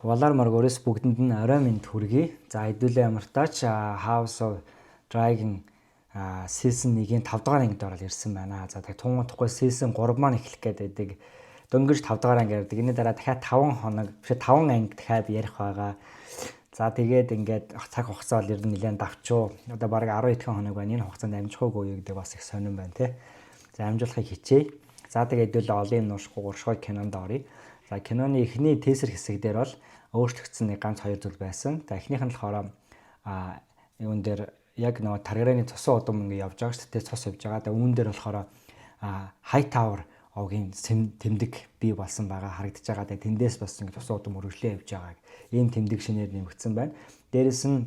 Валаар маргоорс бүгдэнд нь орой минь хүргэе. За хэдүүлээ ямар тач House of Dragon season 1-ийн 5 дугаар ангид орол ирсэн байна. За тэг тунгахгүй season 3 маань эхлэх гэдэг. Дөнгөж 5 дугаар анги ярддаг. Энэний дараа дахиад 5 хоног биш 5 анги дахиад ярих байгаа. За тэгээд ингээд цаг хугацаа бол ер нь нэлээд давчуу. Одоо бараг 10 хэдхэн хоног байна. Энэ хугацаанд амжих уугүй юу гэдэг бас их сонирн байна те. За амжуулахыг хичээе. За тэгээд хэдүүлээ олон юм уушгүй гуршгой кинонд оръё. За киноны эхний тейсер хэсэг дээр бол өөрчлөгдсөн нэг ганц хоёр зүйл байсан. За эхнийх нь болохоор юун дээр яг нөгөө Таргарааны цусан удам ингэ явж байгаа шүү дээ. Цус явж байгаа. Тэгээ үүн дээр болохоор Hightower овгийн тэмдэг бий болсон байгаа харагдаж байгаа. Тэгээ тэндээс бас ингэ цусан удам өргөжлөө явж байгаа. Ийм тэмдэг шинээр нэмэгдсэн байна. Дээрээс нь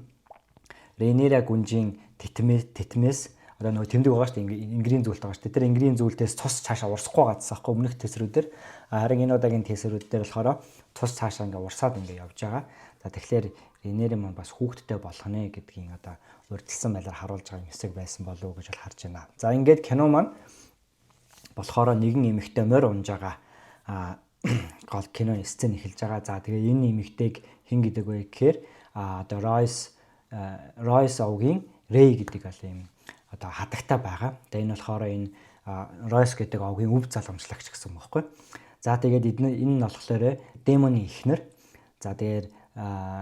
Rhaenyra гүнжийн титмээс одоо нөгөө тэмдэг байгаа шүү дээ. Ингрийн зүйлт байгаа шүү дээ. Тэр ингрийн зүйлтээс цус цаашаа урсахгүй гадсаахгүй өмнөх тесрүүдээр харин энэ удаагийн тесрүүд дээр болохоор цус цаашаа ингээ урсаад ингээ явж байгаа. За тэгэхээр Rhaenyra маань бас хүүхдтэй болох нэ гэдгийг одоо урьдчилсан байдлаар харуулж байгаа хэсэг байсан болов уу гэж бол харж байна. За ингээд кино маань болохоор нэгэн эмэгтэй морь унж байгаа гол кино сцен эхэлж байгаа. За тэгээ энэ эмэгтэйг хэн гэдэг вэ гэхээр одоо Royce овгийн Ray гэдэг бол юм одоо хатагтай байгаа. Тэгээ энэ болохоор энэ Royce гэдэг овгийн өв залгамжлагч гэсэн юм баггүй. За тэгээд энэ нь болохоор Daemon-ийн эхнэр. За тэгээд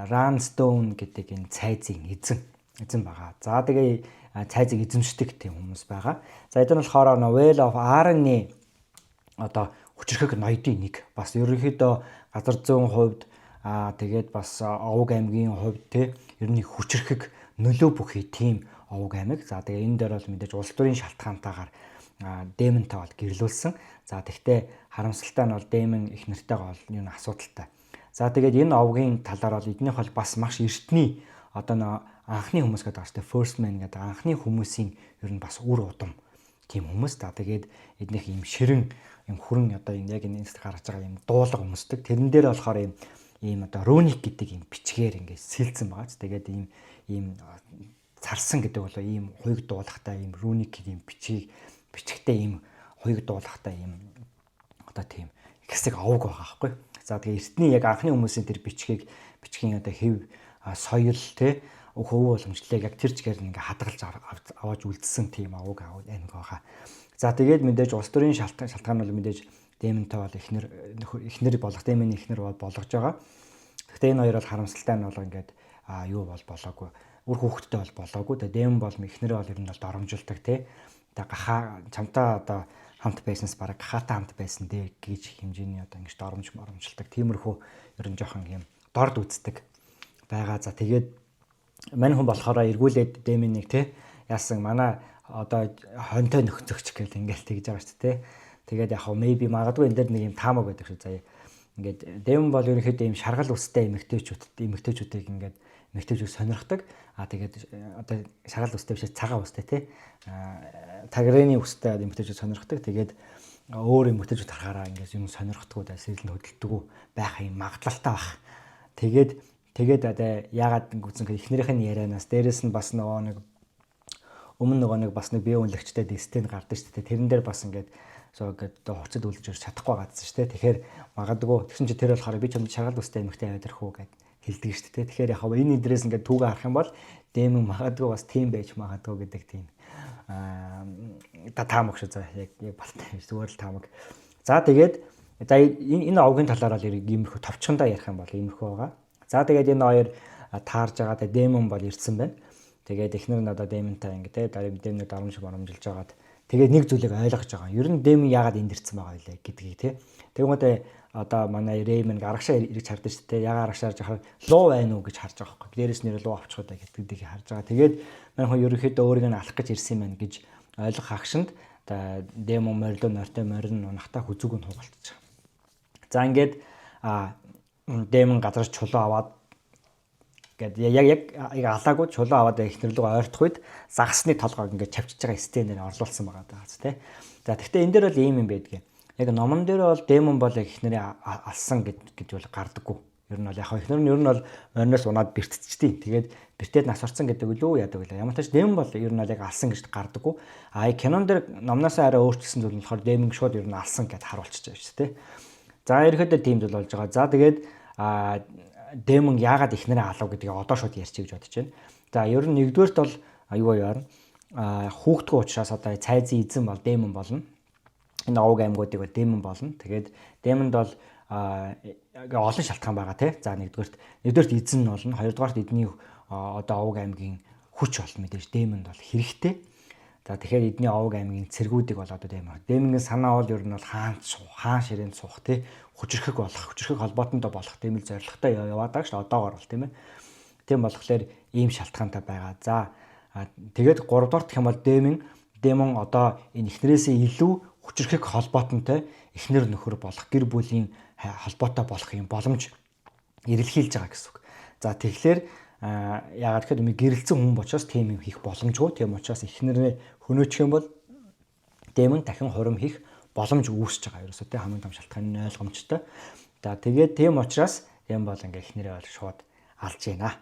Ran Stone гэдэг энэ цайзын эзэн байгаа. За тэгээ цайзыг эзэмшдэг тийм хүмүүс байгаа. За эдгээр нь болохоор Well of Arryn-ы одоо хүчрхэг ноёдын нэг. Бас ерөнхийдөө газар зүүн хувьд тэгээд бас Овг аймгийн хувьд те ер нь хүчрхэг нөлөө бүхий тийм Овг аймаг. За тэгээ энэ дээр бол мэдээж улс төрийн шалтгаантайгаар Daemon-тай бол гэрлүүлсэн. За тэгтээ харамсалтай нь бол Daemon их нартайгаа бол юу асуудалтай. За тэгээд энэ овгийн талаар бол эднийх бол бас маш эртний одоо анхны хүмүүс гэдэг ааштай first man гэдэг анхны хүмүүсийн ер нь бас үр удам тийм хүмүүс та. Тэгээд эднийх юм ширэн юм хүрэн одоо яг энэ инст гарч байгаа юм дуулга хүмүүсдэг. Тэрэн дээр болохоор ийм одоо runic гэдэг юм бичгээр ингээд сэлцэн байгаа. Тэгээд ийм царсан гэдэг бол ийм хуйг дуулахтай ийм runic юм бичгтэй ийм хуйг дуулахтай ийм одоо тийм хэсэг овг байгаа байхгүй. За тэгээ эртний яг анхны хүмүүсийн тэр бичгийн одоо хэв соёл те хөвөө уламжлалыг яг тэр чигээр ингээ хадгалж аваад үлдсэн тийм овг аймаг байгаа. За тэгээд мэдээж улс төрийн шалтгаан бол мэдээж Daemon-тай бол эхнэр болох Daemon-ийн эхнэр бол болгож байгаа. Гэхдээ энэ хоёр бол харамсалтай нь бол ингээд юу бол болоогүй. Үр хүүхэдтэй бол болоогүй. Тэгээд Daemon бол эхнэрээ бол ер нь бол доромжилдаг те. Тэгээд гахаа чамтаа одоо хамт байснаас бараг гахаатай хамт байсан дээ гэж хэмжээний одоо ингэж доромжилдаг. Тиймэрхүү ер нь жоохон юм дорд үздэг байгаа. За тэгээд мань хүн болохоор эргүүлээд Daemon-ыг те яасан манай одоо хонтой нөхцөгч гэл ингээл тэгж байгаа шүү дээ. Тэгээд яг maybe магадгүй энэ дээр нэг юм таамаг байдаг шүү заяа. Ингээд Daemon бол ерөнхийдөө юм шаргал үстэй эмэгтэйчүүдийг ингээд эмэгтэйчүүд сонирхдаг. Тэгээд одоо шаргал үстэй биш цагаан үстэй те Таргарааны үстэй эмэгтэйчүүд сонирхдаг. Тэгээд өөр эмэгтэйчүүд харахаараа ингээд юм сонирхдаггүй сэрэл нь хөдөлдөг байх юм магадлалтай баг. Тэгээд одоо яагаад гүцэн эхнэрийнх нь ярианаас дээрэс нь бас нэг бас нэг бие үнэлэгчтэй дистенд гардаг шүү дээ. Тэрэн дээр бас ингээд хувцад үлдэж ирж чадахгүй гадсан шүү дээ. Тэгэхээр магадгүй тэгсэн чи тэр болохоор би ч юм шаргал үстэй эмэгтэй аваад ирэх үү гэд хэлдэг шүү дээ. Тэгэхээр яг энэ эдрээс ингээд түүгээ харах юм бол Daemon магадгүй бас тийм байж магадгүй гэдэг тийм таамаг шүү. За яг балтай зүгээр л таамаг. За тэгээд энэ овгийн талаар бол иймэрхүү товчхондоо ярих юм бол иймэрхүү байгаа. За тэгээд энэ хоёр таарж байгаа. Тэгээд Daemon бол ирсэн байна. Тэгээд эхнэр нь одоо Daemon-тай ингээд Daemon-ыг доромжилж байгаад тэгээд нэг зүйлийг ойлгож байгаа. Ер нь Daemon яагаад энд ирсэн байгаа вэ гэдгийг те. Тэгвэл одоо манай Raymond аргашаа ирж хардаг шүү дээ. Яагаад аргашаа харж байгаа луу байна уу гэж харж байгаа байхгүй. Дээрээс нэр луу авчих удаа гэдгийг харж байгаа. Тэгээд манай хүн ерөнхийдөө өөрийг нь алах гэж ирсэн юм байна гэж ойлгох хагшинд Daemon морилоо нортой морин унахтаа хүзүүг нь хугалтж байгаа. За ингээд Daemon газраас чулуу аваад гээд яг алаагүй чулуу аваад эхнэрлэгөө ойртох үед загасны толгойг ингээд чавчиж байгаа стенээр орлуулсан байгаа даа тэ. За тэгвэл энэ дээр бол ийм юм байдгийг. Яг номон дээр бол Daemon бол эхнэрээ алсан гэж бол гардаггүй. Ер нь бол яг эхнэр нь ер нь бол морноос унаад бэртцчихдээ. Тэгээд бэртээд нас орсон гэдэг үлөө яадаг вэ? Ямар ч тач Daemon бол ер нь бол яг алсан гэж гардаггүй. Кинон дээр номноос арай өөрчлөсөн зүйл нь болохоор Daemon шууд ер нь алсан гэд харуулчихж байгаа шүү дээ. За ерөөдөө тийм зүйл болж байгаа. За тэгээд Демон яагаад ихнэрээ алав гэдгийг одоо шууд ярьчих гэж бодож байна. За ер нь нэгдүгээрт бол юу яар хүүхдгүү учраас одоо цайзын эзэн бол демон болно. Энэ овг аймагуудыг бол демон болно. Тэгээд демонд бол олон шалтгаан байгаа тий. За нэгдүгээрт эзэн нь болно. Хоёрдугаарт эдний одоо овг аймгийн хүч болно мэдээж демонд бол хэрэгтэй. За тэгэхээр эдний овг аймгийн цэргүүдийг бол одоо демон. Демонгийн санаа бол ер нь бол хаан ширээнд суух тий. Хүчрхэг холбоотонтой болох тийм л зорилготой яваад байгаа шүү дээ. Одоогоор бол тийм ээ. Тийм болохоор ийм шалтгаантай байгаа. За тэгээд 3 дугаар гэх юм бол демон одоо энэ эхнэрээсээ илүү хүчрхэг холбоотонтой эхнэр нөхөр болох гэр бүлийн холбоотой болох юм боломж эрэлхийлж байгаа гэсэн үг. За тэгэхээр яагаад гэхээр гэрэлцэн хүн учраас тийм юм хийх боломжгүй. Тийм учраас эхнэрээ хөнөөчих юм бол демон дахин хурим хийх боломж үүсэж байгаа. Ерөөсөө тийм хамгийн том шалтгаан нь ойлгомжтой. За тэгээд тийм учраас юм бол ингээ эхнэрээ бол шууд алж байна.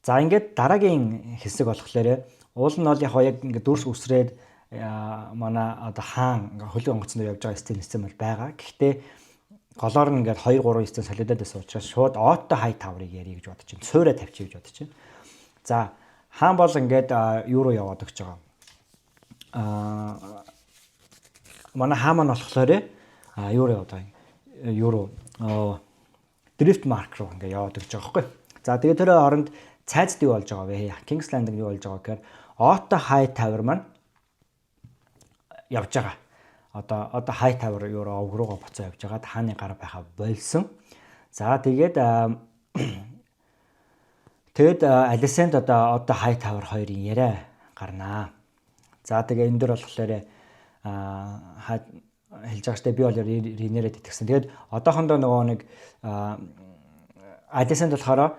За ингээд дараагийн хэсэг болохоор уул нь бол яг ингээ дүрс үсрээд манай одоо хаан ингээ хөлөг онгоцноор явж байгаа стил нэсэн бол байгаа. Гэхдээ голоор нь ингээд 2 3 стил солиодод байсан учраас шууд Otto Hightower-ыг ярих гэж бодож байна. Цөөрэ тавьчих гэж бодож байна. За хаан бол ингээд юу руу яваад өгч байгаа. Манай хаан маань болохоор юу руу яваад байгаа. Юу руу Drift Mark руу ингээд яваад өгч байгаа байхгүй. За тэгээд тэр оронд цайзд юу болж байгаа вэ? King's Landing юу болж байгаа гэхээр Otto Hightower маань явж байгаа. Одоо Hightower юу овг руугаа буцаа явж байгаа. Хааны гар байха болсон. За тэгээд Alicent одоо Hightower хоёрын яриа гарнаа. За тэгээ энэ дөр болохоор хэлж байгаа штэ би бол Rhaenyra-д итгэсэн. Тэгээд одоохондоо нөгөө нэг Alicent болохоор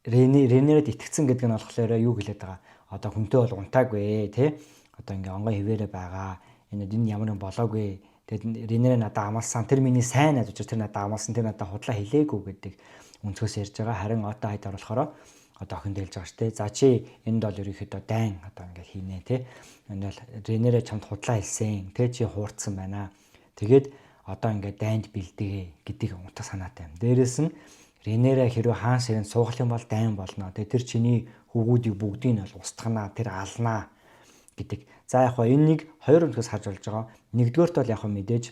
Rhaenyra-д итгэсэн гэдэг нь болохоор юу хэлээд байгаа. Одоо хүнтэй бол унтаагүй тий. Одоо ингээ онгой хിവэрэ байгаа. Энэ ямар юм болоогүй. Тэгээд Rhaenyra надад амлсан. Тэр миний сайн найз учраас тэр надад амлсан. Тэр надад худлаа хэлээгүй гэдэг өнцгөөс ярьж байгаа. Харин одоо Hightower болохоор одоо охинд хэлж байгаа штэ. За чи энд бол ерөөхдөө дайн одоо ингээ хийнэ тий. Энэ бол Rhaenyra чамд худлаа хэлсэн. Тэ чи хуурцсан байна. Тэгээд одоо ингээ дайнд бэлдэгэ гэдэг утга санаатай юм. Дээрээс нь Rhaenyra хэрвээ хаан ширэнд суух юм бол дайн болно. Тэгээд тэр чиний хүүгүүдийг бүгдийг нь бол устгахнаа, тэр алнаа гэдэг. За яг хоо энэнийг хоёр өнцгөөс харж болж байгаа. Нэгдүгээрт бол яг хоо мэдээж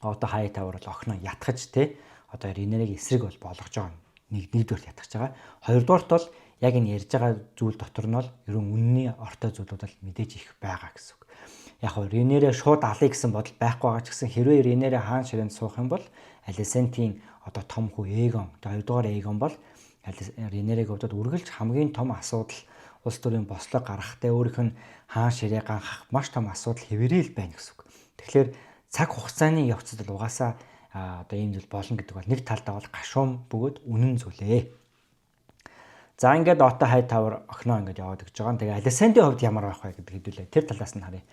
одоо Hightower бол охиноо ятгаж те одоо Rhaenyra-гийн эсрэг бол болгож байгаа. Нэгдүгээрт ятгаж байгаа. Хоёрдугаарт бол яг энэ ярьж байгаа зүйл дотор нь бол ерөн үнний ортой зүйлүүд бол мэдээж их байгаа гэсэн үг. Яг хоо Rhaenyra шууд алъя гэсэн бодол байхгүй байгаа ч гэсэн хэрвээ Rhaenyra хаан ширэнд суух юм бол Alicent-ийн одоо том хүү Aegon, хоёрдугаар Aegon бол Rhaenyra-г удаад үргэлж хамгийн том асуудал улс төрийн бослог гаргахтай өөрийнх нь хаан ширээ ганхах маш том асуудал хэврээл байна гэсэн үг. Тэгэхээр цаг хугацааны явцад бол угаасаа одоо ийм зүйл болно гэдэг бол нэг талдаа бол гашуун бөгөөд үнэн зүйлээ. За ингээд Otto Hightower охиноо ингээд яваад өгч байгаа. Тэгээ Alicent-ийн хувьд ямар байх вэ гэдэг хэдүүлээ. Тэр талаас нь харъя.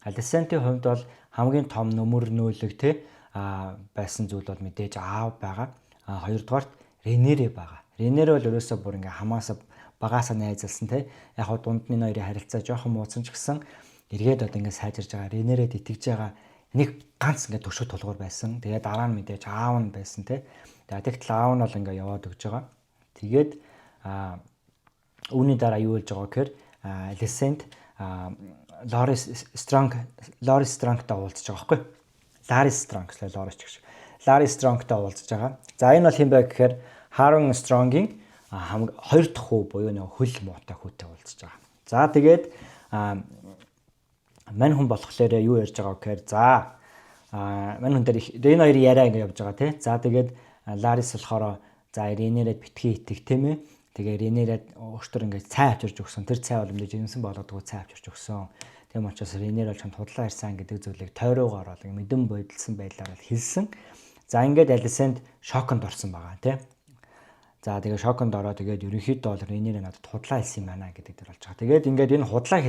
Alicent-ийн хувьд бол хамгийн том нөмөр нөөлөг те байсан зүйл бол мэдээж аав байгаа. Хоёрдугаарт Rhaenyra байгаа. Rhaenyra бол ерөөсөө бүр ингээ хамаасаа багаасаа найзалсан те. Яг хоо дунд нь хоёрын харилцаа жоохон мууцсан ч гэсэн эргээд одоо ингээ сайжирж байгаа. Rhaenyra-д итгэж байгаа нэг ганц ингээ төшөө тулгуур байсан. Тэгээд дараа нь мэдээж аав нь байсан те. Тэгээд аав нь бол ингээ яваад өгч байгаа. Тэгээд үүний дараа юу болж байгаа гэхээр Alicent Larys Strong-тай уулзж байгаа байхгүй. Larys Strong-тай уулзж байгаа. За энэ бол хэм бэ гэхээр Harwin Strong-ийн хоёр дахь хүү буюу нэг хөл муутай хүүтэй уулзж байгаа. За тэгээд мань хүн болохоор юу ярьж байгаа гэхээр за мань хүн дээр Rhaenyra хоёрын яриа ингэ явж байгаа тий. За тэгээд Larys болохоор за Rhaenyra-д битгий итэх тийм ээ. Тэгээ Rhaenyra-д өөртөө ингээд цай авчирч өгсөн. Тэр цай бол мэдээж жинсэн болгодгүй цай авчирч өгсөн. Тийм учраас Rhaenyra чамд худлаа ирсэн гэдэг зүйлийг тойроогаар бол мэдэн бодилсан байдлаар хэлсэн. За ингээд Alicent шоконд орсон байгаа тийм. За тэгээ шоконд ороо тэгээд ерөнхийдөө бол Rhaenyra надад худлаа хэлсэн юм байна гэдэг дэр болж байгаа. Тэгээд ингээд энэ худлаа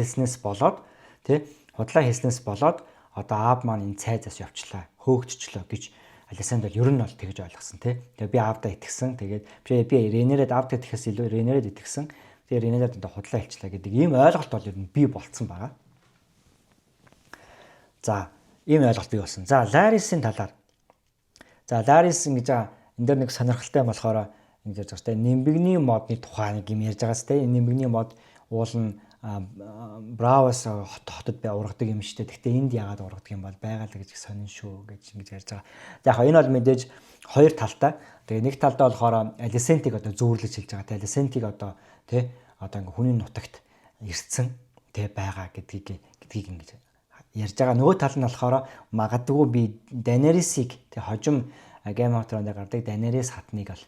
хэлснээс болоод одоо аав маань энэ цайзаас явчлаа. Хөөгдчлөө гэж Alicent бол ер нь бол тэгж ойлгосон тий. Тэгээ би аавдаа итгэсэн. Тэгээд би Rhaenyra-д аавдаа итгэхээс илүү Rhaenyra-д итгэсэн. Тэгээ Rhaenyra-д худлаа хэлчлээ гэдэг ийм ойлголт бол ер нь бий болцсон байгаа. За ийм ойлголт бий болсон. За Larys-ийн талаар. За Larys ингэж энэ дээр нэг сонирхолтой юм болохоор ингэж ярьж байгаа шүү дээ. Нимбэгний модны тухай нэг юм ярьж байгаа шүү дээ. Нимбэгний мод уул нь Бравос хотод ургадаг юм шүү дээ. Гэхдээ энд яагаад ургадаг юм бол байгаа л гэж сонин шүү гэж ингэж ярьж байгаа. За яг энэ бол мэдээж хоёр талтай. Тэгээ нэг талдаа болохоор Алисентиг одоо зүүрлэж хэлж байгаа. Тэгээ Алисентиг одоо ингээ хүний нутагт ирсэн байгаа гэдгийг ингэж ярьж байгаа. Нөгөө тал нь болохоор магадгүй би Daenerys-ийг хожим Game of Thrones-д гардаг Daenerys хатныг бол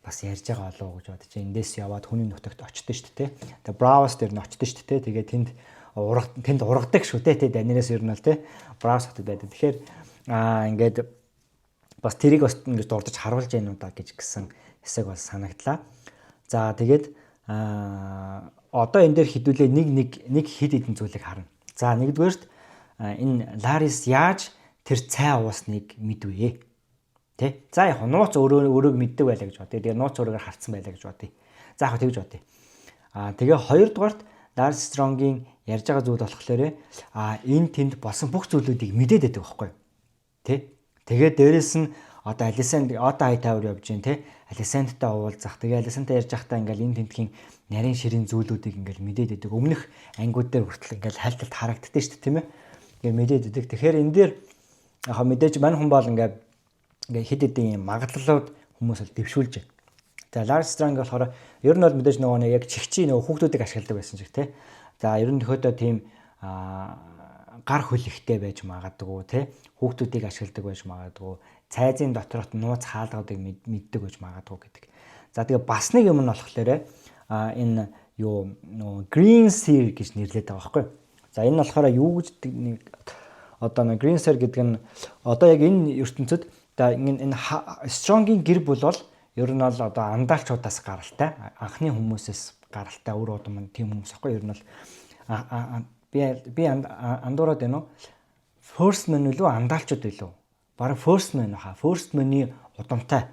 бас ярьж байгаа болов уу гэж бодож байна. Эндээс яваад хүний нутагт очтон шүү дээ. Тэгээ Bravos дээр нь очтон шүү дээ. Тэгээ тэнд ургадаг шүү дээ. Daenerys ер нь бол Bravos хотод байдаг. Тэгэхээр ингээд бас тэрийг бас ингэж дурдж харуулж байна уу да гэж гисэн хэсэг бол санагдлаа. За тэгээд одоо энэ дээр хэдүүлээ нэг хэд хэдэн зүйлийг харна. За нэгдүгээрт энэ Larys яаж тэр цай уусныг мэдвэ? Тэ? За яг нууц өөрөөг мэддэг байлаа гэж бодъё. Тэгээ нууц өөрөөр харцсан байлаа гэж бодъё. За яг тэгж бодъё. Тэгээ хоёрдугаарт Larys Strong-ийн ярьж байгаа зүйл болохоор энэ тэнд болсон бүх зүйлүүдийг мэдээд байдаг байхгүй юу? Тэ? Тэгээд дээрэс нь одоо Alicent одоо хайтавар явж гин тэ? Alicent-тай уулзах. Тэгээ Alicent-тай ярьж байхдаа ингээл энэ тентхийн нарийн ширийн зүйлүүдийг ингээл мэдээд байдаг. Өмнөх ангиуд дээр хүртэл ингээл хайлталт харагддаг шүү дээ, тийм ээ? Ингээ мэдээд байдаг. Тэгэхээр энэ дээр яг мэдээж мань хүн бол ингээ хэд хэдэн магадлалууд хүмүүс бол дэвшүүлж байна. За Larys Strong болохоор ер нь бол мэдээж нөгөө яг чихчийн нөгөө хүүхдүүдийг ашигладаг байсан ч гэх тээ. За ер нь төхөөдөө тийм гар хөлөгтэй байж магадгүй тий. Хүүхдүүдийг ашигладаг байж магадгүй. Цайзын дотроот нууц хаалгуудыг мэддэг байж магадгүй гэдэг. За тэгээ бас нэг юм нь болохоор энэ юу нөгөө Green Seer гэж нэрлэдэг байгаа байхгүй. За энэ нь болохоор юу гэж нэг одоо нэг Green Seer гэдэг нь одоо яг энэ ертөнцид энэ Strong-ийн гэр бүл бол ер нь бол одоо андаалчуудаас гаралтай. Анхны хүмүүсээс гаралтай өөр удам тийм хүмүүс аахгүй. Ер нь бол би андуураад байна уу? First Man үлээ андаалчууд илүү. Бараг First Man хаа. First Man-ийн удамтай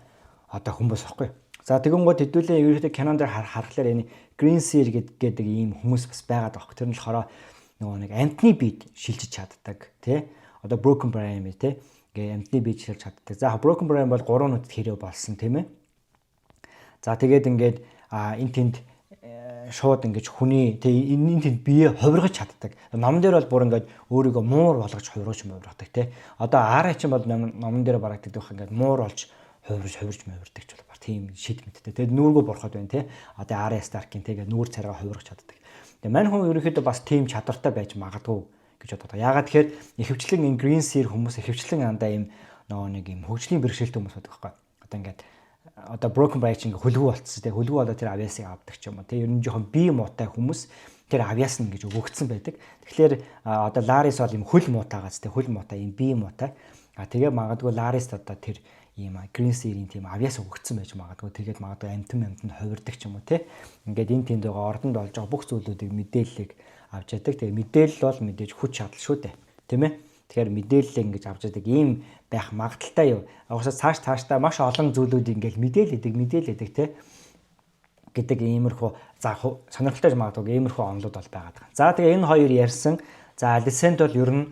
одоо хүмүүс аахгүй. За тэгэн гоо хэдүүлээ ерөөхдөө кинон дээр харахаар энэ Green Seer гэдэг ийм хүмүүс бас байгаад байгаа. Тэр нь болохоор нөгөө нэг амтны биед шилжиж чаддаг тий. Одоо Broken Brian тий. Гэ амтны биед шилжиж чаддаг. За Broken Brian бол 3 нүд хэрэг болсон тийм ээ. За тэгээд ингээд энэ тэнд шууд ингэж хүний тэгээ энэ тэнд бие хувиргаж чаддаг. Номон дээр бол бүр ингээд өөрийгөө муур болгож хувиргадаг тий. Одоо Арай чинь бол номон дээр барагддаг байх ингээд муур болж хувирж мөвөрдөг ч бол тийм шид мэдтэй. Тэгээд нүүргөө борхоод байна тий. Одоо Арай Старкийн тэгээ нүүр царайгаа хувиргаж чаддаг. Тэгээ мань хүн ерөнхийдөө бас тийм чадвартай байж магадгүй гэж боддог. Яагаад тэгэхээр ихэвчлэн энэ Green Seer хүмүүс ихэвчлэн андаа ийм нөгөө нэг ийм хөгжлийн бэрхшээлтэй хүмүүс байдаг байхгүй. Одоо ингээд одоо Broken Brian ингээ хөлгөө болцсон тий. Хөлгөө болоо тэр авьяасыг авдаг ч юм уу тий. Ер нь жоохон бие муутай хүмүүс тэр авьяас нь гэж өгөгдсөн байдаг. Тэгэхээр одоо Larys бол ийм хөл муутайгаас тий. Хөл муутай ийм бие муутай. Тэгээ магадгүй Larys одоо тэр ийм Green Seer-ийн тийм авьяас өгөгдсөн байж магадгүй. Тэгээд магадгүй амтнд хувирдаг ч юм уу тий. Ингээд энэ тэнд байгаа ордонд болж байгаа бүх зүйлүүдийг мэдээллийг авч яадаг. Тэгээ мэдээлэл бол мэдээж хүч чадал шүү дээ. Тийм ээ. Тэгэхээр мэдээлэл ингэж авч яадаг ийм байх магадaltaй юу. Угсаа цаашдаа маш олон зүйлүүд ингээл мэдээлэдэг тий гэдэг иймэрхүү за сонирхолтой магадгүй иймэрхүү онолууд бол байгаад байгаа. За тэгээ энэ хоёр ярьсан. За Alicent бол ер нь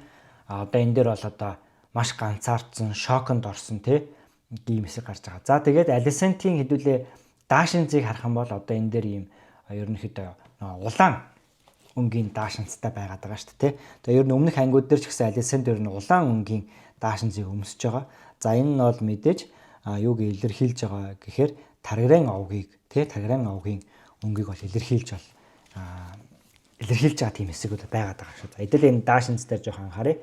одоо энэ дээр бол одоо маш ганцаардсан, шоконд орсон тий ийм хэсэг гарч байгаа. За тэгээд Alicent-ийн хэдүүлээ даашинзыг харах юм бол одоо энэ дээр ийм ерөнхийдөө улаан өнгийн даашинцтай байгаад байгаа шүү дээ тий. Тэгээ ер нь өмнөх ангиуд дээр ч гэсэн Alicent ер нь улаан өнгийн даашинзыг өмсөж байгаа. За энэ нь бол мэдээж юуг илэрхийлж байгаа гэхээр таргарын овгийг тий таргарын овгийн өнгийг бол илэрхийлж байгаа тийм хэсгүүд байгаад байгаа шүү. За эдгээр энэ даашинз дээр жоохон анхаарай.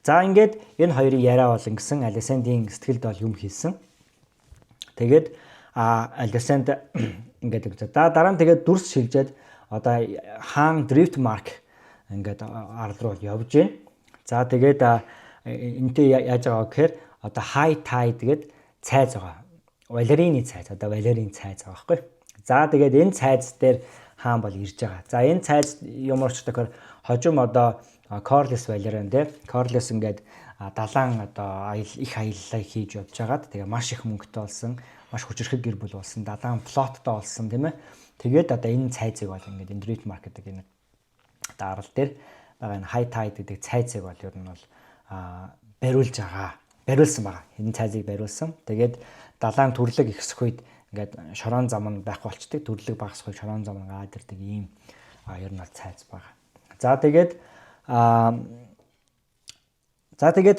За ингээд энэ хоёрын яриа бол ингэсэн Alicent-ийн сэтгэлд бол юм хийсэн. Тэгээд Alicent ингээд за дараа нь тэгээд дүрс шилжээд одоо хаан Driftmark ингээд арал руу явж байна. За тэгээд энтэй яаж байгаа гэхээр одоо High Tide гээд цайз байгаа. Валерины цайз одоо Валерийн цайз байгаа байхгүй. За тэгээд энэ цайз дээр хаан бол ирж байгаа. За энэ цайз юмор ч тэгэхээр хожим одоо Corlys Valerian дээр Corlys ингээд далайн одоо их аяллаа хийж явж байгаад тэгээ маш их мөнгөтэй болсон, маш хүчрхэг гэр бүл болсон, далайн плоттой болсон тийм ээ. Тэгээд одоо энэ цайзыг бол ингээд энэ Driftmark гэдэг энэ дарал дээр байгаа энэ High Tide гэдэг цайзыг бол ер нь бол бариулж байгаа. бариулсан байгаа. Хэдэн цайзыг бариулсан. Тэгээд далайн төрлөг ихсэх үед ингээд шорон зам нь байхгүй болчдөг. Төрлөг багасх үед шорон зам нь гаад ирдэг ийм ер нь бол цайз байгаа. За тэгээд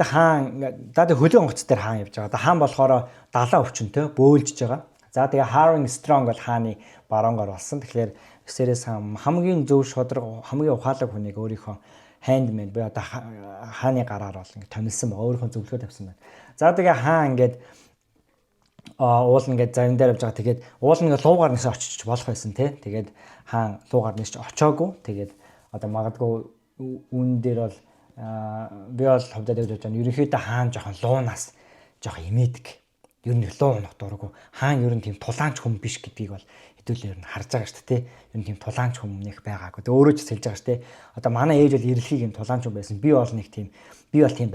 хаан хөлөө онгоц дээр хаан явж байгаа. Хаан болохоор далайн өвчнөд бөөлжж байгаа. За тэгээ Harrowing Strong бол хааны баруунгоор болсон. Тэгэхээр Viserys хаан хамгийн зөв шударга, хамгийн ухаалаг хүнийг өөрийнхөө handmaid буюу одоо хааны гараар бол ингэ томилсон байгаа. Өөрийнхөө зөвлөгөө тавьсан байна. За тэгээ хаан ингээд уул ингээд завин дээр явж байгаа. Тэгээд уул ингээд луугаар нисэж очиж болох байсан тий. Тэгээд хаан луугаар нисэж очоогүй. Тэгээд одоо магадгүй үүн дээр бол би бол хөвдөд явж байгаа. Ерөнхийдөө хаан жоохон луунаас жоохон имээдэг. Ер нь луу унах дурггүй. Хаан ер нь тийм тулаанч хүн биш гэдгийг бол хэдүүлээ ер нь харж байгаа шүү дээ. Ер нь тийм тулаанч хүн нэх байгаагүй. Тэгээ өөрөө ч хэлж байгаа шүү дээ. Одоо манай ээж бол эрэлхийг юм тулаанч хүн байсан. Би бол нэг тийм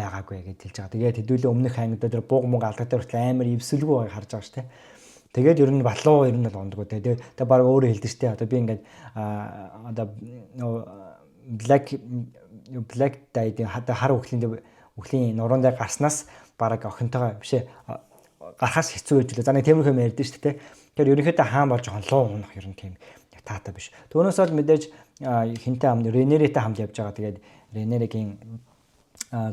байгаагүй гэж хэлж байгаа. Тэгээд хэдүүлээ өмнөх ангидаа дээр бууг мунг алдаг дээр хүртэл амар ивсэлгүй байгааг харж байгаа шүү дээ. Тэгээд ер нь балуу ер нь бол ондгоо. Тэгээд баг өөрөө хэлдэг шүү дээ. Одоо би ингээд одоо black dye-ийн хар үхлийн нуруунд дээр гарснаас баг охинтойгоо бишээ гарахаас хэцүү байж лээ. За нэг тиймэрхүү юм ярьдэн шүү дээ. Тэгэхээр ерөнхийдөө хаан бол жоохон луу унах ер нь тийм таатай биш. Түүнээс бол мэдээж хинтээ хамт Ренеритэй хамт явж байгаа. Тэгээд Ренеригийн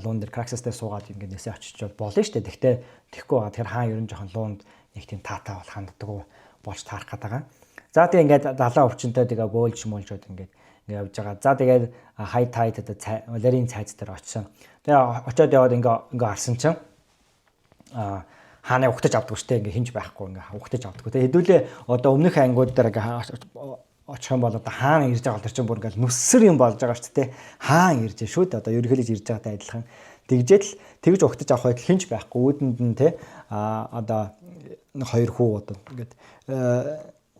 луун дээр Краксастай суугаад ингээд нэсээ очиж болно шүү дээ. Тэгтээ тэхгүй байгаа. Тэгэхээр хаан ер нь жоохон луунд нэг тийм таатай бол ханддаг болж таарах гээд байгаа. За тэгээ ингээд далайн өвчнөд тэгээ бөөлж муулжод ингээд явж байгаа. За тэгээд хай тайд Валерийн цайз дээр очсон. Тэгээ очиод яваад ингээ харсан чинь хааны ухтаж авдаг шүү дээ. Ингээ хинж байхгүй ингээ ухтаж авдаг. Тэгээ хэдүүлээ одоо өмнөх ангууд дээр ингээ очих юм бол одоо хаан ирж байгаа тэр чинь бүр ингээ нүсэр юм болж байгаа шүү дээ. Хаан ирж шүү дээ. Одоо ерөнхийдөө ирж байгаатай адилхан. Тэгж ухтаж авах байтал хинж байхгүй. Үүдэнд нь те одоо хоёр хүү одоо ингээд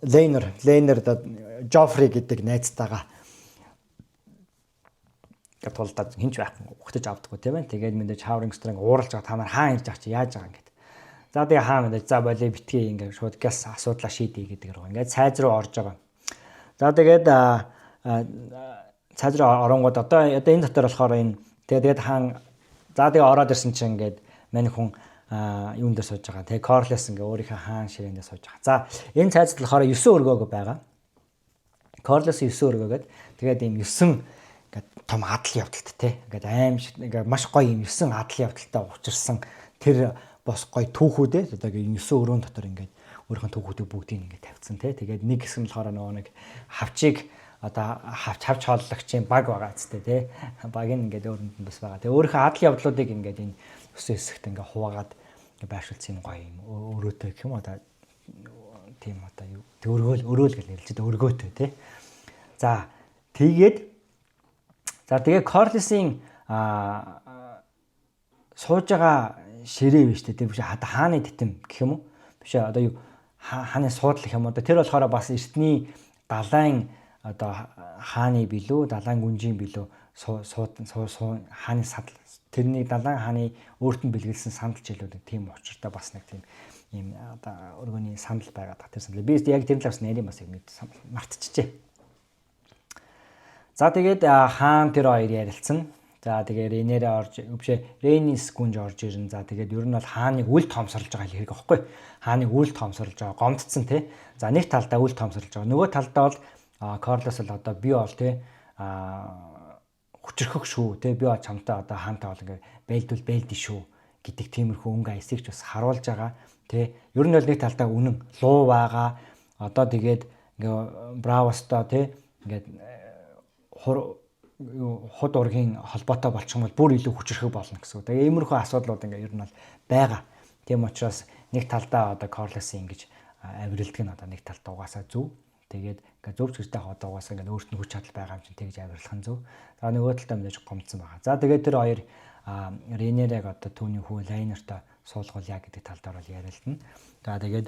Лейнер одоо Жофри гэдэг найзтайгаа гэдэг тулдаад хинч байхгүй ухтаж авдаггүй тийм ээ. Тэгээд мэдээж Harrowing Strong ууралж байгаа та нар хаан ирж байгаа чи яаж байгаа ингээд. За тэгээ хаан мэдээж за болоо битгий ингээд шууд газ асуудлаа шийдэе гэдэг рүү ингээд цайз руу орж байгаа. За тэгээд цайз руу оронгууд одоо энэ дотор болохоор энэ тэгээд хаан за тэгээ ороод ирсэн чинь ингээд мань хүн юун дээр сууж байгаа. Тэгээ Corlys ингээ өөрийнхөө хаан ширээн дээр сууж байгаа. За энэ цайзд болохоор 9 өргөөгөө байгаа. Corlys 9 өргөөгээд тэгээд ийм 9 ингээд том адал явдалт те. Ингээд аимшиг ингээд маш гоё юм 9 адал явдалтай учирсан тэр бос гоё түүхүүдээ одоо 9 өрөөнд дотор ингээд өөрийнхөө түүхүүдийг бүгдийг ингээд тавьсан те. Тэгээд нэг хэсэг нь болохоор нөгөө нэг хавчийг одоо хавч хооллогчийн баг байгаа зү те. Баг нь ингээд өөрөнд нь бас байгаа. Тэгээ өөрийнхөө адал явдлуудыг ингээд энэ 9 хэсэгт ингээд хуваагаад байршуулсан юм гоё юм өрөөтэй гэх юм одоо тийм одоо юу өрөөл гэж нэрлэж дээ өргөөтэй тий. За тэгээ Corlys-ийн сууж байгаа ширээ биш дээ биш хааны титэм гэх юм уу биш одоо юу хааны суудлах юм одоо тэр болохоор бас эртний далайн одоо хааны билүү далайн гүнжийн билүү хааны садал тэрний далайн хааны өөрт нь бэлгэлсэн сандал жилүүд тийм учиртай бас нэг тийм ийм одоо өргөний сандал байгаад та тэр сандал би яг тэр талаас нэрийн бас юм мартчихжээ. За тэгээд хаан тэр хоёр ярилцсан. За тэгээд Рейнерээ орж Рейнис гүнж орж ирэн. За тэгээд ер нь бол хааныг үл тоомсорлж байгаа хэрэг аахгүй. Хааныг үл тоомсорлж байгаа гомдцсон тий. За нэг талдаа үл тоомсорлж байгаа. Нөгөө талдаа бол Corlys л одоо би бол тий хүчрхэх шүү тий би бол чамтай одоо хаантай бол ингээ бэлдэн шүү гэдэг тиймэрхүү өнгө айсыг ч бас харуулж байгаа тий. Ер нь бол нэг талдаа үнэн луу байгаа. Одоо тэгээд ингээ Бравостой тий ингээд худ ургийн холбоотой болчих юм бол бүр илүү хүчрэх болно гэсэн. Тэгээ иймэрхүү асуудлууд ингээ ер нь бол байгаа. Тийм учраас нэг талдаа одоо Corlys ингэж авирилдаг нь одоо нэг талдаа угаасаа зөв. Тэгээд ингээ зөв чигтэй одоо угаасаа ингээ өөрт нь хүч чадал байгаа юм чинь тэгж авирлах нь зөв. За нөгөө талдаа мэдээж гомдсон байгаа. За тэгээд тэр хоёр Рейнерийг одоо түүний хүү Лайнертай суулгуулъя гэдэг талдаар бол ярилдана. За тэгээд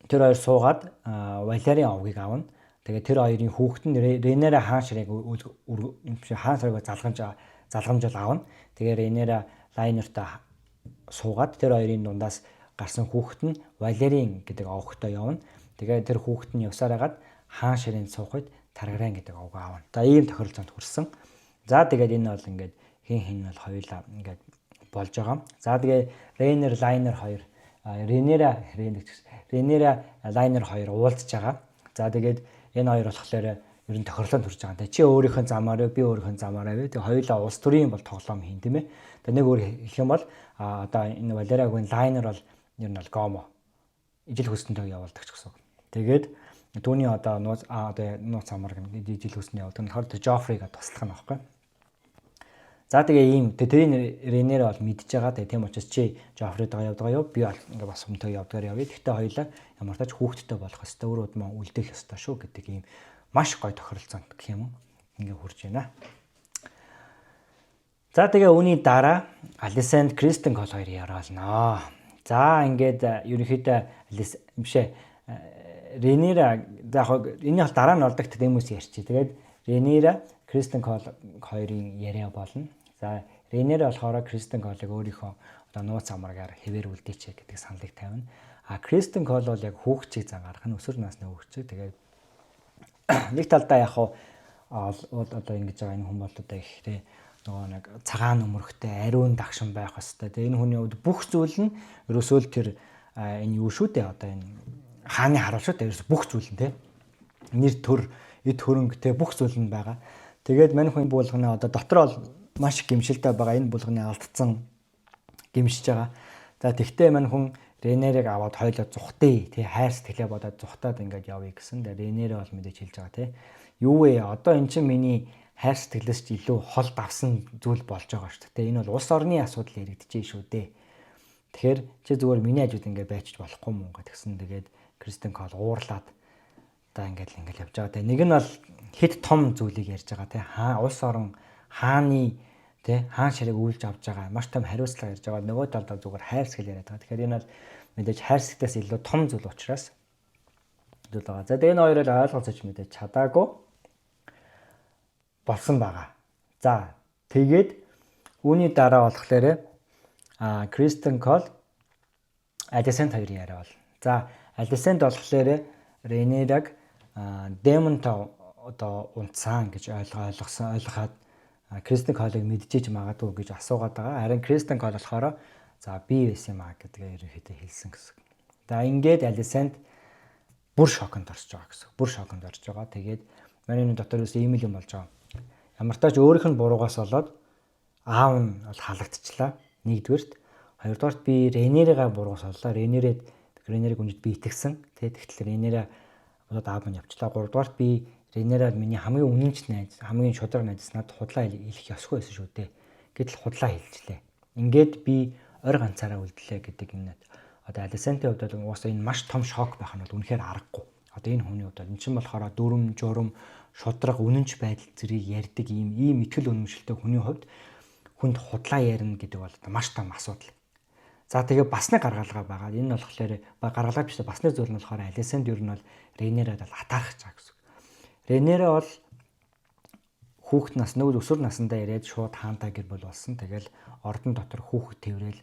тэр хоёр суугаад Валерийн овгийг авна. Тэгээд тэр хоёрын хүүхэд нь Рейнерэ хаан ширээг хаан ширээг залгамжил авна. Тэгээ Рейнерэ Лайнертай суугаад тэр хоёрын дундаас гарсан хүүхэд нь Валерийн гэдэг овгтой явна. Тэгээ тэр хүүхэд нь явсаар хагаад хаан ширээнд суухад Таргариен гэдэг овгоо авна. За ийм тохиолдолд хүрсэн. За тэгээд энэ бол ингээд хин бол хоёулаа ингээд болж байгаа. За тэгээ Рейнер Лайнер хоёр Ренера Лайнер хоёр уулзж байгаа. За тэгээд энэ хоёр болохоор ер нь тохирлоонд хүрч байгаа. Тэ чи өөрийнхөө замаар би өөрийнхөө замаараа вэ. Тэгээ хоёулаа улс төрийн бол тоглоом хийн тийм ээ. Тэгээ нэг өөр хэлэх юм бол одоо энэ Валерагийн Лайнер бол ер нь бол Гомо ижил хөстөнтэй явуулдаг ч гэсэн. Тэгээд түүний одоо нууц амар ижил хөстөнд явуулдаг. Нөхөр Жофриг туслах нь аахгүй. За тэгээ ийм тэрийн Ренер бол мэдж байгаа. Тэгээ тийм учраас чи Жофридгаа явдаг юу? Би бол ингээ бас хүнтэй явдгаар явъя. Гэхдээ хоёулаа ямар тач хүүхдтэй болох ёстой, өөр удаа үлдэх ёстой шүү гэдэг ийм маш гоё тохиролцоонд гэх юм ингээ хурж байна. За тэгээ үүний дараа Алисанд Кристен Кол хоёр яраалнаа. За ингээд ерөнхийдөө Ренера яг энэ бол дараа нь олдогт хүмүүс ярьчих. Тэгээд Ренера Кристен Кол хоёрын яриа болно. За Ренера болохоор Кристен Колыг өөрийнхөө одоо нууц амаргаар хэвээр үлдээч гэдэг саналыг тавина. Кристен Кол бол яг хүүхчийг зангарах нь өсвөр насны хүүхчийг. Тэгээд нэг талдаа яг одоо ингэж байгаа энэ хүн бол одоо их те нөгөө нэг цагаан өмөрхтэй ариун дагшин байх хэвээр. Тэгээ энэ хүний хувьд бүх зүйл нь ерөөсөө л тэр энэ юу шүү дээ одоо энэ хааны харуул шүү дээ. Ерөөсөө бүх зүйл нь те нэр төр эд хөрөнгө те бүх зүйл нь байгаа. Тэгээд мань хүн булганы одоо дотор бол маш их гэмшилтэй байгаа. Энэ булганы алдсан гэмшиж байгаа. За тэгтээ мань хүн Ренерийг аваад хойлоо зүхтээ тий хайр сэтгэлээ бодоод зүхтаад ингээд явъя гэсэн. Тэгээ Ренерээ бол мэдээж хэлж байгаа тий. Юу вэ? Одоо эн чинь миний хайр сэтгэлээс ч илүү хол давсан зүйл болж байгаа шүү дээ. Энэ бол улс орны асуудал яригдчихээн шүү дээ. Тэгэхээр чи зүгээр миний хажууд ингээд байчих болохгүй мөн гэдгсэн. Тэгээд Кристен Кол уурлаад одоо ингээд явж байгаа. Тэгээ нэг нь бол хэд том зүйлийг ярьж байгаа тий. Улс орон хааны тий хаан ширэг үйлж авч байгаа маш том хариуцлага ярьж байгаа. Нөгөө талдаа зүгээр хайр сэтгэл яриад байгаа. Тэгэхээр энэ бол мэдээж хайр сэтгэлээс илүү том зүйл учраас зүйл байгаа. За тэгээ энэ хоёрыг ойлгоцооч мэдээж чадаагүй болсон байгаа. За тэгээд үүний дараа болохоор Кристен Кол Алисанд хоёрын яриа бол. За Алисанд болохоор Ренераг Демонтой одоо унтсан гэж ойлгоход Кристен Колыг мэдчихэж магадгүй гэж асуугаад байгаа. Харин Кристен Кол болохоор за би байсан юм гэдгээ ерөнхийдөө хэлсэн гэсэн. За ингээд Алисанд бүр шоконд орж байгаа гэсэн. Бүр шоконд орж байгаа. Тэгээд манай дотор үс ийм юм болж байгаа. Ямар тач өөрийнх нь буруугаас болоод аав нь бол халагдчихлаа. Нэгдүгээрт, хоёрдугаарт би Ренерийгээ буруугаас боллоо. Ренерийг үнэд би итгэсэн. Тэгтэл Ренерээ болоод аав нь явчлаа. Гуравдугаарт би Ренераа миний хамгийн үнэнч найз, хамгийн шударга найз надад худлаа хэлэх ёсгүй байсан шүү дээ. Гэтэл худлаа хэлжлээ. Ингээд би орь ганцаараа үлдлээ гэдэг юм. Одоо Алисантын хувьд бол уусаа энэ маш том шок байх нь бол үнэхээр аргагүй. Одоо энэ хүний хувьд энэ чинь болохоор дүрм, журам, шударга, үнэнч байдал зэрэг ярьдаг ийм итгэл үнэмшилтэй хүний хувьд хүнд худлаа ярина гэдэг бол маш том асуудал. За тэгээ бас нэг гаргалгаа байгаа. Энэ болохоор гаргалгаа биш бас нэг зүйл нь болохоор Алисанд ер нь бол Ренерад бол атаарах чаа гэсэн. Ренерэ бол хүүхэд нас нөгөө өсвөр насндаа ирээд шууд хаантай гэр бүл болсон. Тэгэл ордон дотор хүүхэд тэврээл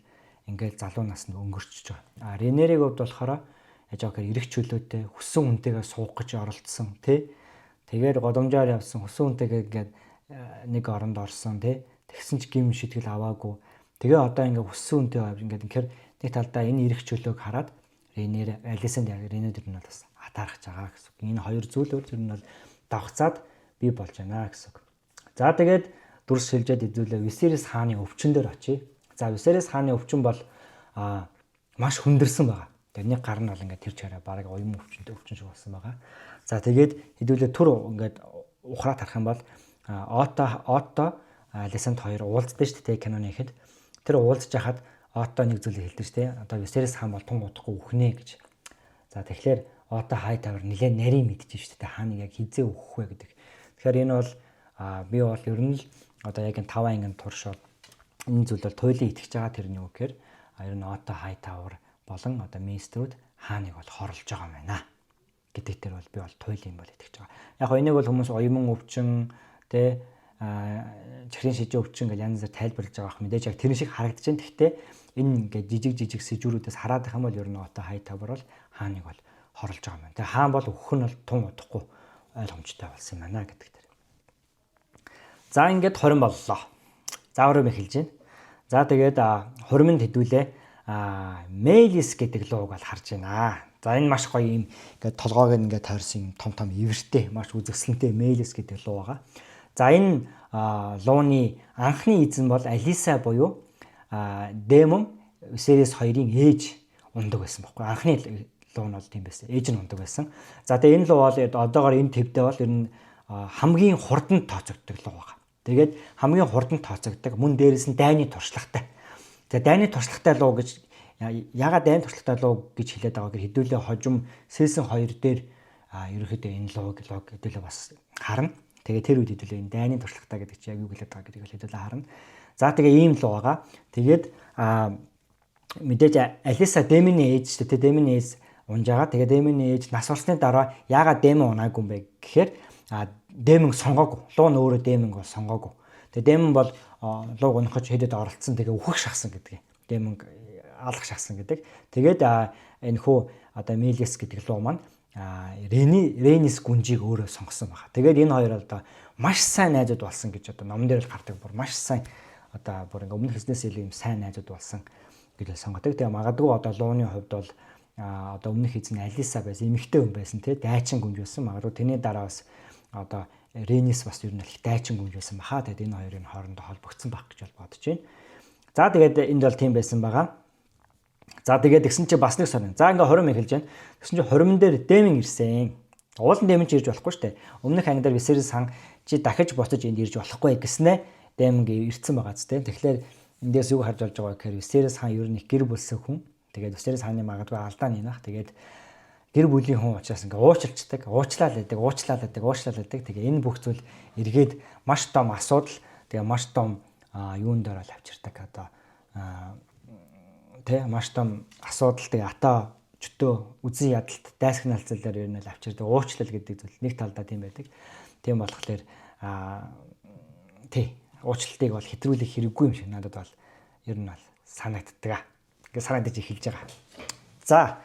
ингээл залуу наснд өнгөрчихөж байгаа. Ренерийг хувьд болохоор яжаагаар эрэх чөлөөтэй хүссэн хүнтэйгээ суух гэж оролцсон тий. Тэгээд годомжоор явсан хүссэн хүнтэйгээ ингээд нэг оронд орсон тий. Тэгсэн ч гим шитгэл аваагүй. Тэгээ одоо ингээд хүссэн хүнтэй ингээд инхээр нэг талдаа энэ эрэх чөлөөг хараад Ренер Алисанд Ренер нь бол бас атаарах жагаа гэсэн. Энэ хоёр зүйлөөр тэр нь бол давхцаад бий болж байна гэсэн. За тэгээд дүрс шилжээд идэвлээ Висерис хааны өвчин дээр очие. За Висерис хааны өвчин бол маш хүндэрсэн байгаа. Тэрний гар нь бол ингээд тэр чараа бараг оюун өвчин шиг болсон байгаа. За тэгээд идэвлээ түр ингээд ухраа тарах юм бол Отто Алисанд хоёр уулздаг шүү дээ киноны ихэд. Тэр уулзж хахад Отто нэг зүйлийг хэлдэг шүү дээ. Одоо Висерис хаан бол тун удахгүй үхнэ гэж. За тэгэхээр Отто Хайтавер нэлээд нарийн мэдчихэж шүү дээ. Хааныг яг хизээ өөхөх вэ гэдэг. Тэгэхээр энэ бол би бол ер нь л одоо яг энэ 5 ангин туршаад энэ зүйл бол туйлын итгэж байгаа тэрний үг гэхээр ер нь Отто Хайтавер болон одоо министрүүд хааныг бол хорлож байгаа юм байна гэдэг дээр бол би бол туйлын юм бол итгэж байгаа. Яг энийг бол хүмүүс оюун өвчин тэ чихрийн шижээ өвчин гэж янз бүр тайлбарлаж байгаа ах мэдээж яг тэр шиг харагдаж байна. Гэхдээ энэ ингээд жижиг сэжүүрүүдээс хараад их юм бол ер нь Отто Хайтавер бол хааныг бол хорлож байгаа юм байна. Тэгээ хаан бол өөхөх нь бол тун удахгүй ойлгомжтой болсон юм байна гэдэг дээр. За ингээд 20 боллоо. зааврын эхэлж байна. За тэгээд хуримд хэдүүлээ Melis гэдэг лууг бол харж байна. За энэ маш гоё юм ингээд толгойг ингээд тойрсон том ивэртэй маш үзэсгэлэнтэй Melis гэдэг луу байгаа. За энэ лууны анхны эзэн бол Алиса буюу Демон Висерис 2-ын ээж ундаг байсан байхгүй. Анхны луу нь бол тийм байсан. Ээж нь ундаг байсан. За тэгээ энэ луу бол одоогоор энэ төвдөө бол ер нь хамгийн хурдан тооцогддог луу байгаа. Тэгээд хамгийн хурдан тооцогддог мөн дээрээс нь дайны туршлагатай. За дайны туршлагатай луу гэж ягаад дайны туршлагатай луу гэж хэлээд байгаа гэхээр хэдүүлээ хожим season 2 дээр ерөөхдөө энэ лууг хэдүүлээ бас харна. Тэгээ тэр үед хэдүүлээ энэ дайны туршлагатай гэдэг чинь яг юу хэлээд байгаа гэдгийг хэдүүлээ харна. За тэгээ ийм луу байгаа. Тэгээд мэдээж Алиса Деминий ээж шүү дээ. Деминий ээж унж байгаа. Тэгээ Деминий ээж нас болсны дараа ягаад Демон унаагүй юм бэ гэхээр Демон сонгоогүй. Луу нь өөрөө Демон бол сонгоогүй. Тэгээ Демон бол лууг унахж хэдэд оролцсон. Тэгээ үхэх шахсан гэдэг. Демон алах шахсан гэдэг. Тэгээд энэ хүү одоо Melis гэдэг луу маань Rhaenys гүнжийг өөрөө сонгосон байна. Тэгээд энэ хоёр одоо маш сайн найзууд болсон гэж одоо номон дээр л гардаг бүр маш сайн одоо бүр ингээ өмнөх хэснээс илүү юм сайн найзууд болсон гэж сонгодог. Тэгээ магадгүй одоо лууны хувьд бол одоо өмнөх эзэн Алиса байсан, эмэгтэй хүн байсан тий дайчин гүнж байсан. Магадгүй тэрний дараа бас одоо Rhaenys бас ер нь их дайчин гүнж байсан баха. Тэгээд энэ хоёрын хоорондоо холбогдсон байх гэж бодож байна. За тэгээд энд бол тийм байсан байгаа. За тэгээд тэгсэн чи бас нэг сонин. За ингээ хором эхэлж байна. Тэгсэн чи хоромн дээр Демон ирсэн. Уулан Демон ч ирж болохгүй шүү дээ. Өмнөх анги дээр Viserys хаан чи дахиж буцаж энд ирж болохгүй гэснээр Демон ирсэн байгаа зү. Тэгэхээр эндээс юу харж болж байгаа гэхээр Viserys хаан ер нь их гэр бүлсэн хүн. Тэгээд Viserys хааны магадгүй алдаа нийнах. Тэгээд гэр бүлийн хүн учраас ингээ уучлалцдаг, уучлаад байдаг. Тэгээ энэ бүх зүйл эргээд маш том асуудал, тэгээ маш том юун дээр л авчирдаг одоо маш том асуудал тэгээ ата чөтөө үзэн ядалт дайсагналцал дээр ер нь л авчирдаг уучлал гэдэг зүйл нэг талдаа тийм байдаг. Тийм болохоор уучлалтыг бол хэтрүүлэх хэрэггүй юм шиг надад бол ер нь бол санагддаг. Ингээ санагдаж эхэлж байгаа. За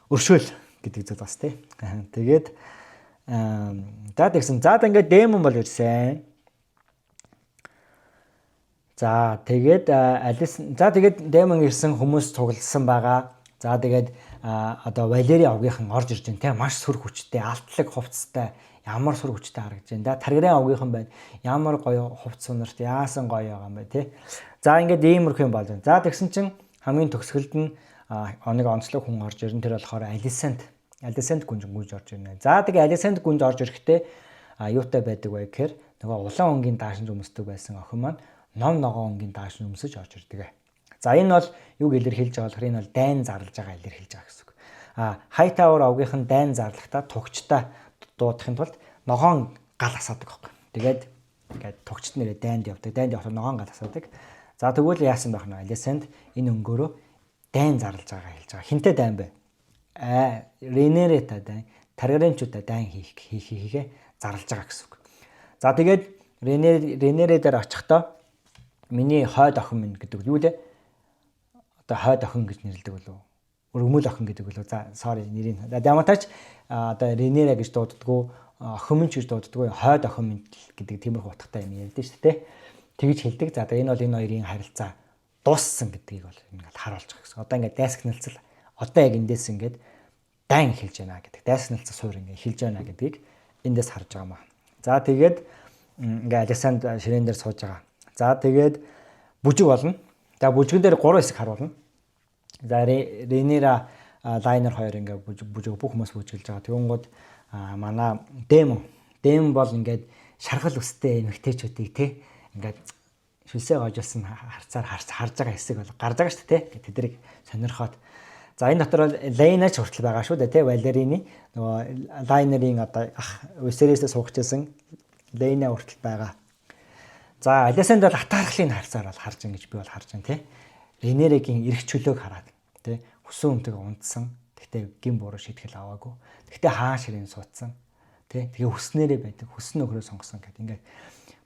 өршөөл гэдэг зүйл бас тий. Тэгээд за ингээд Демон бол ирсэн. За тэгээд Демон ирсэн хүмүүс цугласан байгаа. За тэгээд одоо Валери овгийнхан орж ирж байна те маш сүр хүчтэй, алтлаг хувцастай, ямар сүр хүчтэй харагдаж байна. Таргарин овгийнхан байна. Ямар гоё хувц сунарт яасан гоё байгаа юм бэ те. За ингээд иймэрхүү юм болж байна. За тэгсэн чинь хамгийн төгсгөлд нь нэг онцлог хүн орж ирэн тэр болохоор Alicent гүнж орж ирнэ. За тэгээ Alicent гүнж орж ирэхдээ юутай байдаг вэ гэхээр нөгөө улаан өнгийн даашинж өмсдөг байсан охин маань ном ногоон өнгийн даашинж өмсөж орж ирдэг. За энэ бол юг илэрхийлж байгаа болохоор энэ бол дайн зарлаж байгаа илэрхийлж байгаа гэсэн үг. Hightower овгийнхан дайн зарлахдаа тугчтай дуудахын тулд ногоон гал асаадаг байхгүй. Тэгээд ингээд тугчт нэрээ дайнд явдаг. Дайнд явахад ногоон гал асаадаг. За тэгвэл яасан байх нь Alicent энэ өнгөөрөө дайн зарлаж байгаа хэлж байгаа. Хинтээ дайн бэ? Rhaenyra-тай дайн, Targaryen-чуудаа дайн хийхээ зарлаж байгаа гэсэн үг. За тэгээд Rhaenyra дээр очихдоо миний хойд охин минь гэдэг юу лээ? Одоо хойд охин гэж нэрлэдэг болов уу? Өргөмөл охин гэдэг болов уу? За sorry нэрийг. Даматач одоо Rhaenyra гэж дууддаггүй, охин минь гэж дууддаггүй, хойд охин минь гэдэг тиймэрхүү утгатай юм ярьдэн шүү дээ. Тэгж хэлдэг. За энэ бол энэ хоёрын харилцаа дууссан гэдгийг бол ингээд харуулж байгаа гэсэн. Одоо ингээд дайсагналцал одоо яг эндээс ингээд дайн эхэлж байна гэдэг. Дайсагналцал суур ингээд эхэлж байна гэдгийг эндээс харж байгаа маа. За тэгээд ингээд Alicent ширээн дээр сууж байгаа. За тэгээд бүжиг болно. За бүжгэн дээр 3 хэсэг харуулна. За Rhaenyra Liner 2 ингээд бүжиг бүх хүмүүс бүжгэлж байгаа. Тэгвэл манай Demon бол ингээд шаргал үстэй эмэгтэйчүүдийг те ингээд шүлсээ гоожулсан харцаар харж байгаа хэсэг бол гарч байгаа шүү дээ те. Тэдрийг сонирхоод. За энэ дотор бол Lena ч хүртэл байгаа шүү дээ те. Valerine нөгөө Liner-ийн одоо ах Viserys-ээс суугчсан Lena хүртэл байгаа. За Alicent бол атаархлын харцаар бол харж ингэж би бол харж байна те. Rhaenyra-гийн эрх чөлөөг хараад те. Хүсэн үнтэйг унтсан. Гэхдээ гин буруу шийтгэл аваагүй. Гэхдээ хаа ширээн суудсан. Тэ. Тэгээ хүснээрээ байдаг. Хүсн нөхрөө сонгосон гэдэг. Ингээд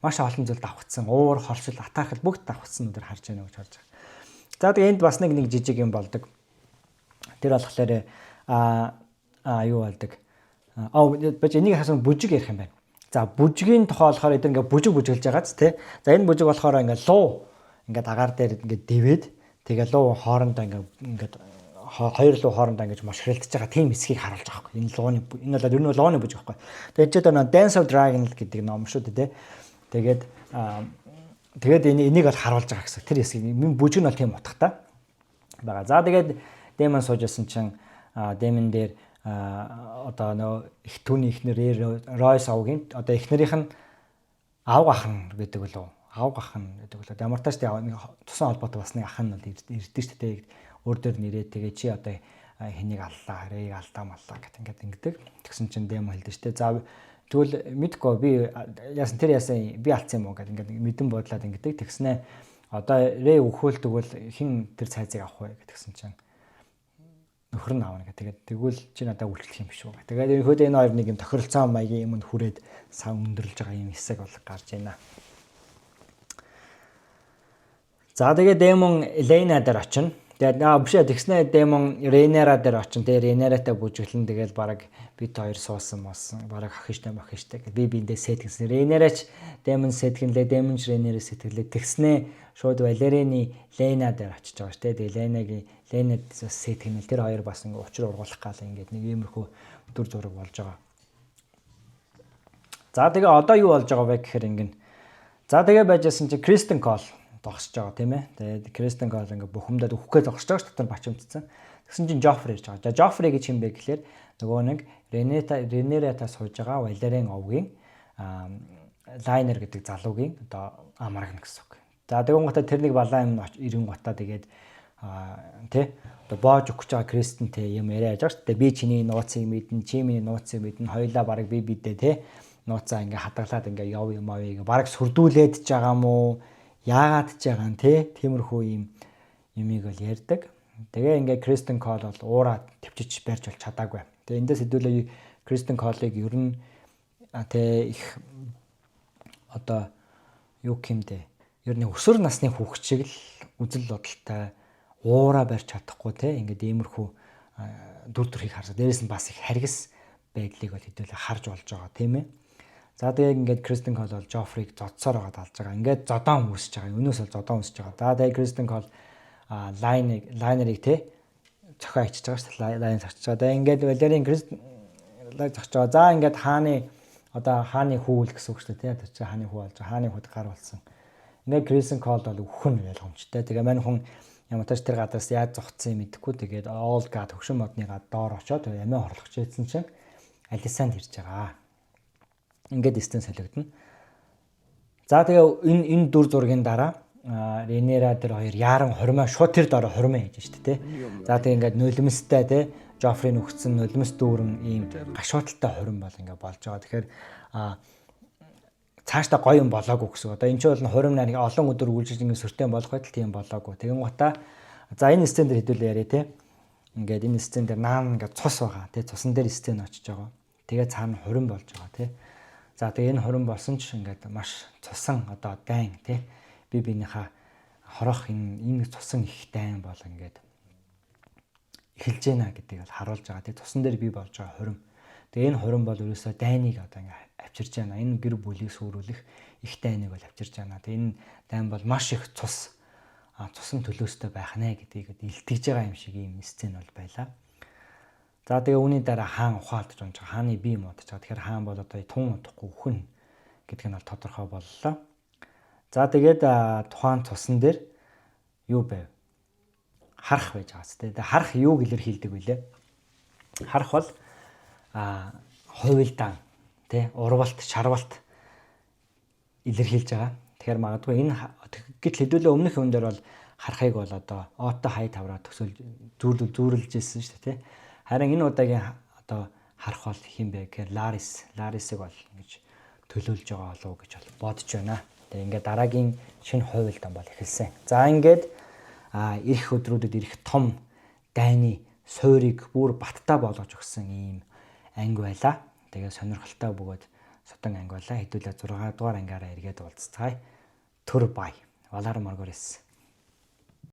маш олон зүйл давхцсан. Уур, хоршил, атаархал бүгд давхцсан өдөр харж байна гэж харж байгаа. За тэгээ энд бас нэг жижиг юм болдог. Тэр болохоор юу болдог? Бач энийг хасан бүжиг ярих юм байна. За бүжгийн тухай болохоор эдгээр ингээ бүжиг бүжиглж байгааз тий. За энэ бүжиг болохоор ингээ луу ингээд агаар дээр ингээд дэвээд тэгээ луу хоорондоо ингээд хоёр луу хоорондоо ингэж мошгрэлдэж байгаа тийм эсхийг харуулж байгаа байхгүй. Энэ лууны энэ бол ер нь лууны бүжиг байхгүй. Тэгээд ч одоо Dance of Dragon гэдэг ном шүү дээ. Тэгээд энийг бол харуулж байгаа гэсэн. Тэр эсхийг бүжиг нь бол тийм утгатай байгаа. За тэгээд Демон суужсэн чинь Демон дээр одоо нөө их түүний ихнэр Ройс авгийн одоо ихнэрийнх нь ав гахна гэдэг лөө ав гахна гэдэг лөө ямар тааш тусан холбоотой басны ах нь бол ирдэ шүү дээ. Өөр дөр нэрээ тэгээ чи одоо хэнийг аллаа хэрэг алдаа маллаа гэх ингээд тэгсэн чинь Демон хэлдэ шүү дээ. За тэгвэл мэдгүй би яасан би алдсан юм уу гэдэг ингээд мэдэн бодлоод ингээд тэгснэ одоо Рэй өхөөл тэгвэл хин тэр цайзыг авах вэ гэдгсэн чинь нөхөр нь аавна гэх. Тэгвэл чи надад үйлчлэх юм биш үү. Тэгээд ерөнхийдөө энэ хоёр нэг юм тохиролцоо маягийн юмд хүрээд сав өндөрлж байгаа юм хэсэг бол гарч байна. За тэгээд Демон Лейна дээр очино. Тэгээд бишээ тэгснэ Демон Рейнера дээр очино. Тэгээд Рейнератай бүжиглэн тэгээд баг бид хоёр суусан баг ахиштай махиштай гэдэг би биэндээ сэтгэнсэн. Рейнерач Демон сэтгэнлээ, Демонч Рейнерээс сэтгэлээ. Тэгснэ шууд Валерины Лейна дээр очиж байгаа шүү дээ. Тэгээд Лейнагийн Лейнад сэтгэнэл тэр хоёр бас ингээ учир ургуулах гал ингээд нэг иймэрхүү өдөр зураг болж байгаа. За тэгээ одоо юу болж байгаа вэ гэхээр ингээд за тэгээ байжсэн чи Кристен Кол зогсож байгаа тийм ээ. Тэгээд Кристен Кол ингээ бухимдаад өгөхгүй зогсож байгаа ш дотор бачимдсан. Тэгсэн чинь Жоффри ирж байгаа. За Жоффри гэж юм бэ гэхээр нөгөө нэг Ренерата сууж байгаа Валерийн овгийн лайнер гэдэг залуугийн одоо амаргна гэсэн үг. За тэгвэл гоо тэрнийг балаа юм ирэн гутаа тэгээд тий одоо боож өгч байгаа Кристентэй юм яриа яаж байгаа шүү дээ. Би чиний нууцыг мэднэ, чи миний нууцыг мэднэ. Хоёулаа баг бидээ тий нууцаа ингээ хадгалаад ингээ яв юм авъя баг сүрдүүлээд ч байгаа мó яагаад ч байгаа юм тий тиймэрхүү юмыг бол ярьдаг. Тэгээ ингээ Кристен Кол бол уураа төвчж барьж бол чадаагүй. Тэгээ эндээс хэдүүлээ Кристен Колыг ер нь тий их одоо юу гэмдэ ер нь өсвөр насны хүүхэд шиг л үзэл бодолтой уураа барьж чадахгүй тий ингээд иймэрхүү дүр төрхийг харсаа дээрээс нь бас их харгас байдлыг бол хэдүүлээ харж болж байгаа тийм ээ. За тэгээ ингээд Кристен Кол бол Жофриг зодсоор байгаа талж байгаа. Ингээд зодоон үүсэж байгаа. Өнөөс бол зодоон үүсэж байгаа. За тэгээ Кристен Кол лайнерыг тий цохио ичж байгаа шүү дээ. Лайн зогсож байгаа. Тэгээ ингээд Валерийн Кристен зогсож байгаа. За ингээд хааны хүүл гэсэн үг шүү дээ. Тэр чинь хааны хүү болж байгаа. Хааны хүүд гар болсон. Ингээд Кристен Кол бол өхөн ойлгомжтой. Тэгээ мань хүн ямар тааш тэр гадраас яаж зогцсон юм мэдэхгүй. Тэгээд All God хөгшин модны доор очоод ямиа хорлогч ийдсэн чинь Алисанд ирж байгаа. Ингээд стен солигдно. За тэгээ энэ дүр зургийн дараа Ренера дээр хоёр яран хормоо шууд тэр дараа хормоо хийж штэ тий. За тэгээ ингээд нулимстай тий Жофрийн өгцөн нулимс дүүрэн ийм гашууталтай хором бол ингээд болж байгаа. Тэгэхээр цаашдаа гоё юм болоогүй гэсэн. Одоо энэ ч бол хором нарыг олон өдөр үргэлжлэж ингээд сөртөө болох байтал тийм болоогүй. Тэгэн гутаа за энэ стен дээр хэдүүлээ яриа тий. Ингээд энэ стен дээр наан ингээд цус байгаа тий. Цусан дээр стен очиж байгаа. Тэгээ цаана хором болж байгаа тий. За тэгээ энэ хорон болсон ч ингээд маш цусан одоо дайн тий би биенийхээ хорох энэ цусан их дайн бол ингээд эхэлж байна гэдгийг бол харуулж байгаа тий тусан дээр би болж байгаа хором. Тэгээ энэ хорон бол ерөөсөө дайныг одоо ингээд авчирж байна. Энэ гэр бүлийг сүрүүлэх их дайныг бол авчирж байна. Тэгээ энэ дайн бол маш их цусан төлөөстэй байх нэ гэдгийг илтгэж байгаа юм шиг ийм сцен бол байлаа. За тэгээ үүний дараа хаан ухаалдж унж байгаа. Хааны бие муудаж байгаа. Тэгэхээр хаан бол одоо тун удахгүй өхөн гэдг нь бол тодорхой боллоо. За тэгээд тухайн цусан дээр юу байв? Харах байж байгаа зү. Тэгээ харах юуг илэрхийлдэг вүлээ? Харах бол хувилдаан, тий, урвалт, шарвалт илэрхийлж байгаа. Тэгэхээр магадгүй энэ гэтэл хэдүүлээ өмнөх юм дээр бол харахыг бол одоо Ото хай тавраа төсөөлж зүүрлж ирсэн шүү дээ, тий. Харин энэ удаагийн одоо харах бол хэм бэ гэхээр Ларисыг бол ингэж төлөөлж байгаа болов уу гэж бодож байна. Тэгээ ингээд дараагийн шинэ хувилдан бол эхэлсэн. За ингээд ирэх өдрүүдэд ирэх том дайны суурийг бүр баттай болгож өгсөн ийм анги байлаа. Тэгээ сонирхолтой бөгөөд содон анги байлаа. Хэдүүлээ 6 дугаар ангиараа эргээд уулзцгаая. Түр бай. Валар Маргорис.